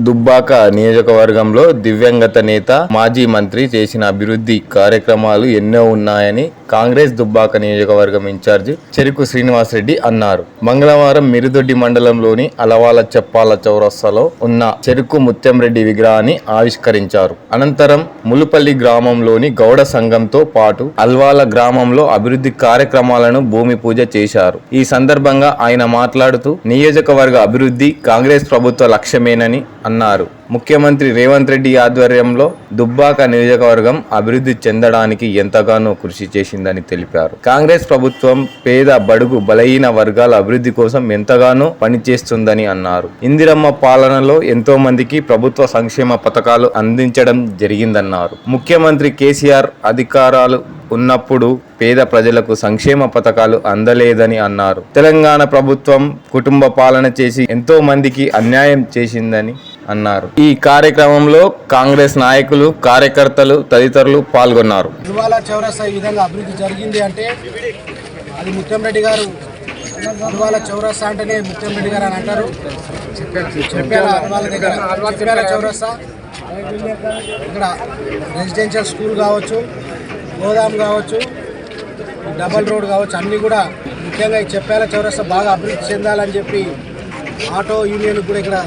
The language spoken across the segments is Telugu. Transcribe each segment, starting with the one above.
దుబ్బాక నియోజకవర్గంలో దివ్యంగత నేత మాజీ మంత్రి చేసిన అభివృద్ధి కార్యక్రమాలు ఎన్నో ఉన్నాయని కాంగ్రెస్ దుబ్బాక నియోజకవర్గం ఇన్ఛార్జి చెరుకు శ్రీనివాసరెడ్డి అన్నారు. మంగళవారం మిరుదొడ్డి మండలంలోని అలవాల చెప్పాల చౌరస్తాలో ఉన్న చెరుకు ముత్యంరెడ్డి విగ్రహాన్ని ఆవిష్కరించారు. అనంతరం ములుపల్లి గ్రామంలోని గౌడ సంఘంతో పాటు అల్వాల గ్రామంలో అభివృద్ధి కార్యక్రమాలను భూమి పూజ చేశారు. ఈ సందర్భంగా ఆయన మాట్లాడుతూ నియోజకవర్గ అభివృద్ధి కాంగ్రెస్ ప్రభుత్వ లక్ష్యమేనని అన్నారు. ముఖ్యమంత్రి రేవంత్ రెడ్డి ఆధ్వర్యంలో దుబ్బాక నియోజకవర్గం అభివృద్ధి చెందడానికి ఎంతగానో కృషి చేసిందని తెలిపారు. కాంగ్రెస్ ప్రభుత్వం పేద బడుగు బలహీన వర్గాల అభివృద్ధి కోసం ఎంతగానో పనిచేస్తుందని అన్నారు. ఇందిరమ్మ పాలనలో ఎంతో మందికి ప్రభుత్వ సంక్షేమ పథకాలు అందించడం జరిగిందన్నారు. ముఖ్యమంత్రి కేసీఆర్ అధికారాలు ఉన్నప్పుడు పేద ప్రజలకు సంక్షేమ పథకాలు అందలేదని అన్నారు. తెలంగాణ ప్రభుత్వం కుటుంబ పాలన చేసి ఎంతో మందికి అన్యాయం చేసిందని అన్నారు. ఈ కార్యక్రమంలో కాంగ్రెస్ నాయకులు, కార్యకర్తలు తదితరులు పాల్గొన్నారు. అల్వాల చౌరస్తా ఈ విధంగా అభివృద్ధి జరిగింది అంటే అది ముత్యంరెడ్డి గారు. అల్వాల చౌరస్తా అంటేనే ముత్యంరెడ్డి గారు అని అంటారు. చెప్పాల చౌరస్తా ఇక్కడ రెసిడెన్షియల్ స్కూల్ కావచ్చు, గోదాం కావచ్చు, డబల్ రోడ్ కావచ్చు, అన్నీ కూడా ముఖ్యంగా ఈ చెప్పాల చౌరస్తా బాగా అభివృద్ధి చెందాలని చెప్పి ఆటో యూనియన్ కూడా ఇక్కడ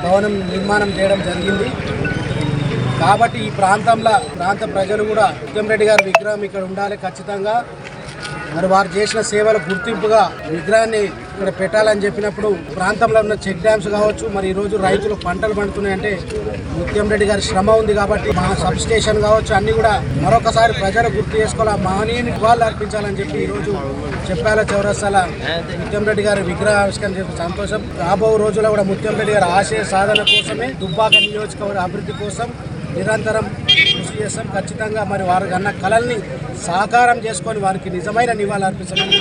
భవనం నిర్మాణం చేయడం జరిగింది. కాబట్టి ఈ ప్రాంత ప్రజలు కూడా ముత్యంరెడ్డి గారి విగ్రహం ఇక్కడ ఉండాలి ఖచ్చితంగా. మరి వారు చేసిన సేవల గుర్తింపుగా విగ్రహాన్ని ఇక్కడ పెట్టాలని చెప్పినప్పుడు ప్రాంతంలో ఉన్న చెక్ డ్యామ్స్ కావచ్చు, మరి ఈరోజు రైతులు పంటలు పండుతున్నాయంటే ముత్యంరెడ్డి గారి శ్రమ ఉంది. కాబట్టి మా సబ్ స్టేషన్ కావచ్చు అన్నీ కూడా మరొకసారి ప్రజలు గుర్తు చేసుకోవాలి, ఆ మహనీయుని నివాళులు అర్పించాలని చెప్పి ఈరోజు చెప్పాల చౌరస్తాల ముత్యంరెడ్డి గారి విగ్రహ ఆవిష్కరణ చెప్పి సంతోషం. రాబో రోజుల్లో కూడా ముత్యంరెడ్డి గారి ఆశయ సాధన కోసమే దుబ్బాక నియోజకవర్గ అభివృద్ధి కోసం నిరంతరం కృషి చేస్తాం. ఖచ్చితంగా మరి వారికి అన్న కళల్ని సాకారం చేసుకొని వారికి నిజమైన నివాళులు అర్పించాలని